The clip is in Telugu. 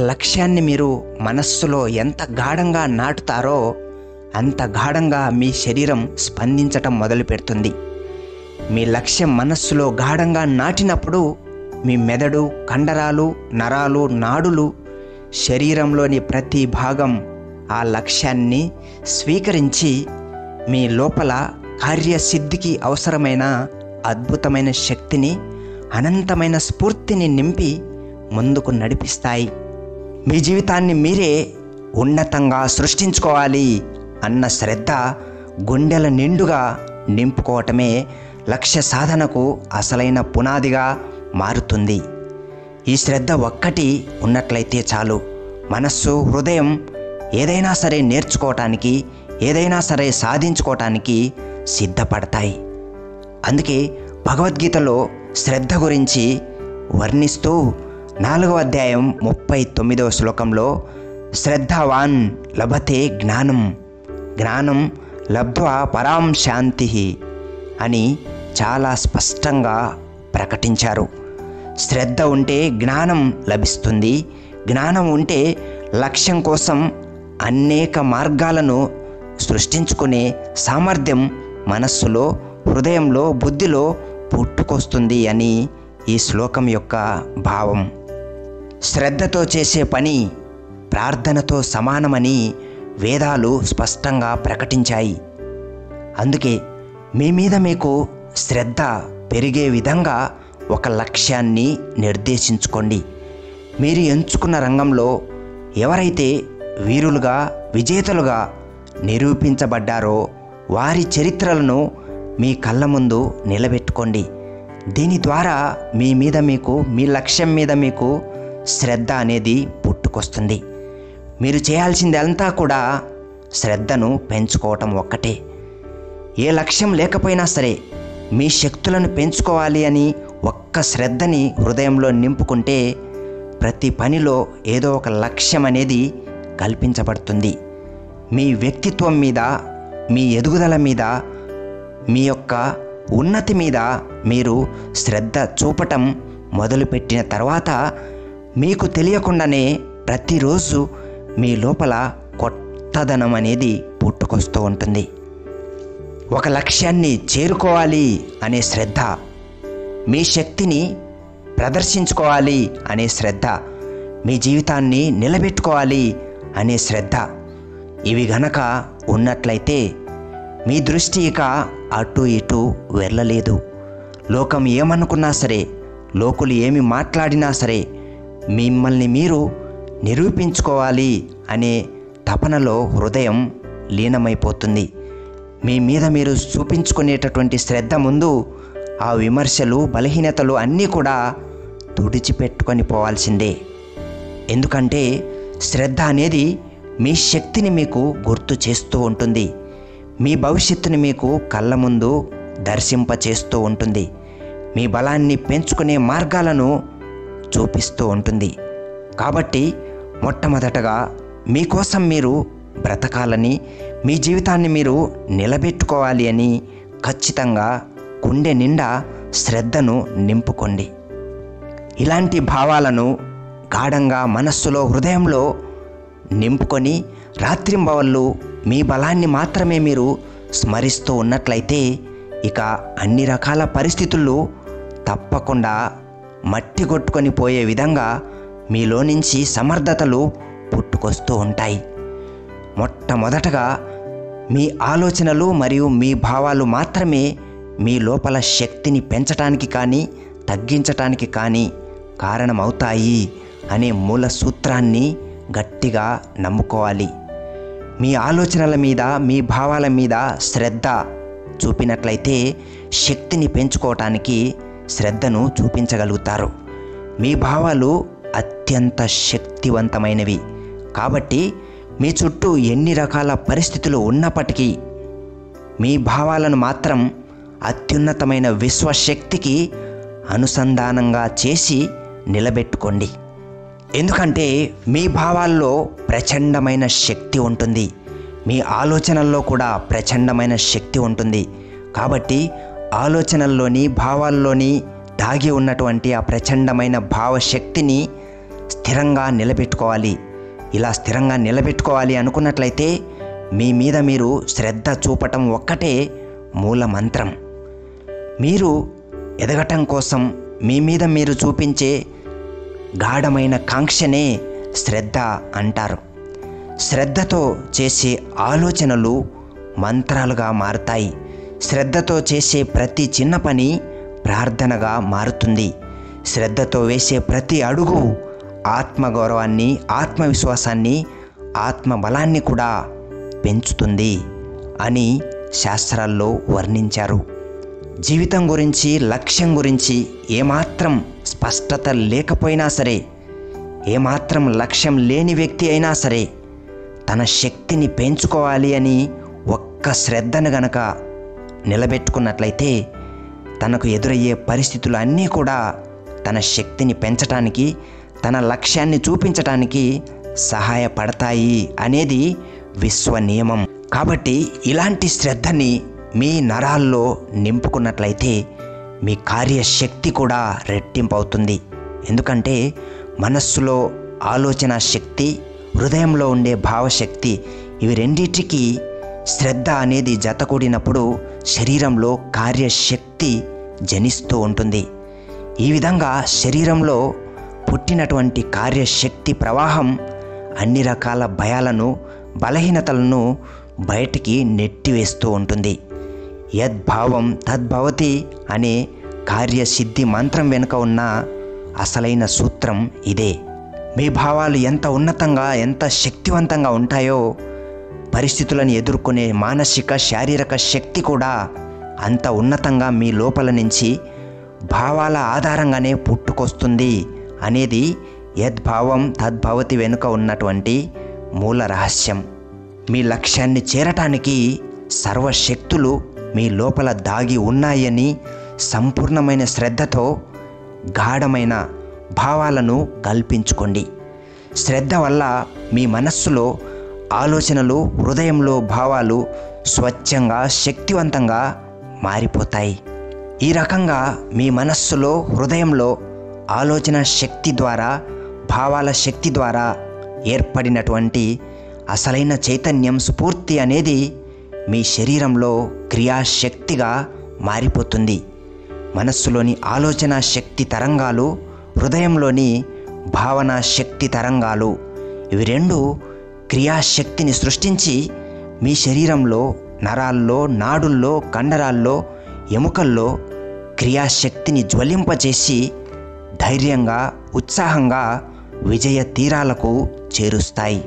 లక్ష్యాన్ని మీరు మనస్సులో ఎంత గాఢంగా నాటుతారో అంత గాఢంగా మీ శరీరం స్పందించటం మొదలు పెడుతుంది. మీ లక్ష్యం మనస్సులో గాఢంగా నాటినప్పుడు మీ మెదడు, కండరాలు, నరాలు, నాడులు, శరీరంలోని ప్రతి భాగం ఆ లక్ష్యాన్ని స్వీకరించి మీ లోపల కార్యసిద్ధికి అవసరమైన అద్భుతమైన శక్తిని, అనంతమైన స్ఫూర్తిని నింపి ముందుకు నడిపిస్తాయి. మీ జీవితాన్ని మీరే ఉన్నతంగా సృష్టించుకోవాలి అన్న శ్రద్ధ గుండెల నిండుగా నింపుకోవటమే లక్ష్య సాధనకు అసలైన పునాదిగా మారుతుంది. ఈ శ్రద్ధ ఒక్కటి ఉన్నట్లయితే చాలు, మనస్సు, హృదయం ఏదైనా సరే నేర్చుకోవటానికి, ఏదైనా సరే సాధించుకోవటానికి సిద్ధపడతాయి. అందుకే భగవద్గీతలో శ్రద్ధ గురించి వర్ణిస్తూ 4వ అధ్యాయం 39వ శ్లోకంలో శ్రద్ధావాన్ లభతే జ్ఞానం, జ్ఞానం లబ్ధ్వా పరాం శాంతి అని చాలా స్పష్టంగా ప్రకటించారు. శ్రద్ధ ఉంటే జ్ఞానం లభిస్తుంది. జ్ఞానం ఉంటే లక్ష్యం కోసం అనేక మార్గాలను సృష్టించుకునే సామర్థ్యం మనస్సులో, హృదయంలో, బుద్ధిలో పుట్టుకొస్తుంది అని ఈ శ్లోకం యొక్క భావం. శ్రద్ధతో చేసే పని ప్రార్థనతో సమానమని వేదాలు స్పష్టంగా ప్రకటించాయి. అందుకే మీ మీద మీకు శ్రద్ధ పెరిగే విధంగా ఒక లక్ష్యాన్ని నిర్దేశించుకోండి. మీరు ఎంచుకున్న రంగంలో ఎవరైతే వీరులుగా, విజేతలుగా నిరూపించబడ్డారో వారి చరిత్రలను మీ కళ్ళ ముందు నిలబెట్టుకోండి. దీని ద్వారా మీ మీద మీకు, మీ లక్ష్యం మీద మీకు శ్రద్ధ అనేది పుట్టుకొస్తుంది. మీరు చేయాల్సిందంతా కూడా శ్రద్ధను పెంచుకోవటం ఒక్కటే. ఏ లక్ష్యం లేకపోయినా సరే మీ శక్తులను పెంచుకోవాలి అని ఒక్క శ్రద్ధని హృదయంలో నింపుకుంటే ప్రతి పనిలో ఏదో ఒక లక్ష్యం అనేది కల్పించబడుతుంది. మీ వ్యక్తిత్వం మీద, మీ ఎదుగుదల మీద, మీ యొక్క ఉన్నతి మీద మీరు శ్రద్ధ చూపటం మొదలుపెట్టిన తర్వాత మీకు తెలియకుండానే ప్రతిరోజు మీ లోపల కొత్తదనం అనేది పుట్టుకొస్తూ ఉంటుంది. ఒక లక్ష్యాన్ని చేరుకోవాలి అనే శ్రద్ధ, మీ శక్తిని ప్రదర్శించుకోవాలి అనే శ్రద్ధ, మీ జీవితాన్ని నిలబెట్టుకోవాలి అనే శ్రద్ధ, ఇవి గనక ఉన్నట్లయితే మీ దృష్టి ఇక అటు ఇటు వెళ్ళలేదు. లోకం ఏమనుకున్నా సరే, లోకులు ఏమి మాట్లాడినా సరే మిమ్మల్ని మీరు నిరూపించుకోవాలి అనే తపనలో హృదయం లీనమైపోతుంది. మీ మీద మీరు చూపించుకునేటటువంటి శ్రద్ధ ముందు ఆ విమర్శలు, బలహీనతలు అన్నీ కూడా తుడిచిపెట్టుకొని పోవాల్సిందే. ఎందుకంటే శ్రద్ధ అనేది మీ శక్తిని మీకు గుర్తు చేస్తూ ఉంటుంది. మీ భవిష్యత్తుని మీకు కళ్ళ ముందు దర్శింపచేస్తూ ఉంటుంది. మీ బలాన్ని పెంచుకునే మార్గాలను చూపిస్తూ ఉంటుంది. కాబట్టి మొట్టమొదటగా మీకోసం మీరు బ్రతకాలని, మీ జీవితాన్ని మీరు నిలబెట్టుకోవాలి అని ఖచ్చితంగా గుండె నిండా శ్రద్ధను నింపుకోండి. ఇలాంటి భావాలను గాఢంగా మనస్సులో, హృదయంలో నింపుకొని రాత్రింబవళ్ళు మీ బలాన్ని మాత్రమే మీరు స్మరిస్తూ ఉన్నట్లయితే ఇక అన్ని రకాల పరిస్థితులు తప్పకుండా మట్టి కొట్టుకొని పోయే విధంగా మీలో నుంచి సమర్థతలు పుట్టుకొస్తూ ఉంటాయి. మొట్టమొదటగా మీ ఆలోచనలు మరియు మీ భావాలు మాత్రమే మీ లోపల శక్తిని పెంచటానికి కానీ తగ్గించటానికి కానీ కారణమవుతాయి అనే మూల సూత్రాన్ని గట్టిగా నమ్ముకోవాలి. మీ ఆలోచనల మీద, మీ భావాల మీద శ్రద్ధ చూపినట్లయితే శక్తిని పెంచుకోవటానికి శ్రద్ధను చూపించగలుగుతారు. మీ భావాలు అత్యంత శక్తివంతమైనవి కాబట్టి మీ చుట్టూ ఎన్ని రకాల పరిస్థితులు ఉన్నప్పటికీ మీ భావాలను మాత్రం అత్యున్నతమైన విశ్వశక్తికి అనుసంధానంగా చేసి నిలబెట్టుకోండి. ఎందుకంటే మీ భావాల్లో ప్రచండమైన శక్తి ఉంటుంది, మీ ఆలోచనల్లో కూడా ప్రచండమైన శక్తి ఉంటుంది. కాబట్టి ఆలోచనల్లోని, భావాల్లోని దాగి ఉన్నటువంటి ఆ ప్రచండమైన భావశక్తిని స్థిరంగా నిలబెట్టుకోవాలి. ఇలా స్థిరంగా నిలబెట్టుకోవాలి అనుకున్నట్లయితే మీ మీద మీరు శ్రద్ధ చూపటం ఒక్కటే మూల మంత్రం. మీరు ఎదగటం కోసం మీ మీద మీరు చూపించే గాఢమైన కాంక్షనే శ్రద్ధ అంటారు. శ్రద్ధతో చేసే ఆలోచనలు మంత్రాలుగా మారుతాయి. శ్రద్ధతో చేసే ప్రతి చిన్న పని ప్రార్థనగా మారుతుంది. శ్రద్ధతో వేసే ప్రతి అడుగు ఆత్మగౌరవాన్ని, ఆత్మవిశ్వాసాన్ని, ఆత్మబలాన్ని కూడా పెంచుతుంది అని శాస్త్రాల్లో వర్ణించారు. జీవితం గురించి, లక్ష్యం గురించి ఏమాత్రం స్పష్టత లేకపోయినా సరే, ఏమాత్రం లక్ష్యం లేని వ్యక్తి అయినా సరే, తన శక్తిని పెంచుకోవాలి అని ఒక్క శ్రద్ధను గనక నిలబెట్టుకున్నట్లయితే తనకు ఎదురయ్యే పరిస్థితులు అన్నీ కూడా తన శక్తిని పెంచటానికి, తన లక్ష్యాన్ని చూపించటానికి సహాయపడతాయి అనేది విశ్వ నియమం. కాబట్టి ఇలాంటి శ్రద్ధని మీ నరాల్లో నింపుకున్నట్లయితే మీ కార్యశక్తి కూడా రెట్టింపు అవుతుంది. ఎందుకంటే మనస్సులో ఆలోచన శక్తి, హృదయంలో ఉండే భావశక్తి, ఇవి రెండిటికి శ్రద్ధ అనేది జతకూడినప్పుడు శరీరంలో కార్యశక్తి జనిస్తూ ఉంటుంది. ఈ విధంగా శరీరంలో పుట్టినటువంటి కార్యశక్తి ప్రవాహం అన్ని రకాల భయాలను, బలహీనతలను బయటికి నెట్టివేస్తూ ఉంటుంది. యద్భావం తద్భవతి అనే కార్యసిద్ధి మంత్రం వెనుక ఉన్న అసలైన సూత్రం ఇదే. మీ భావాలు ఎంత ఉన్నతంగా, ఎంత శక్తివంతంగా ఉంటాయో పరిస్థితులను ఎదుర్కొనే మానసిక, శారీరక శక్తి కూడా అంత ఉన్నతంగా మీ లోపల నుంచి భావాల ఆధారంగానే పుట్టుకొస్తుంది అనేది యద్భావం తద్భవతి వెనుక ఉన్నటువంటి మూల రహస్యం. మీ లక్ష్యాన్ని చేరటానికి సర్వశక్తులు మీ లోపల దాగి ఉన్నాయని సంపూర్ణమైన శ్రద్ధతో గాఢమైన భావాలను కల్పించుకోండి. శ్రద్ధ వల్ల మీ మనస్సులో ఆలోచనలు, హృదయంలో భావాలు స్వచ్ఛంగా, శక్తివంతంగా మారిపోతాయి. ఈ రకంగా మీ మనస్సులో, హృదయంలో ఆలోచన శక్తి ద్వారా, భావాల శక్తి ద్వారా ఏర్పడినటువంటి అసలైన చైతన్యం, స్ఫూర్తి అనేది మీ శరీరంలో క్రియాశక్తిగా మారిపోతుంది. మనస్సులోని ఆలోచన శక్తి తరంగాలు, హృదయంలోని భావన శక్తి తరంగాలు, ఇవి రెండు క్రియాశక్తిని సృష్టించి మీ శరీరంలో నరాల్లో, నాడుల్లో, కండరాల్లో, ఎముకల్లో క్రియాశక్తిని జ్వలింపజేసి ధైర్యంగా, ఉత్సాహంగా విజయ తీరాలకు చేరుస్తాయి.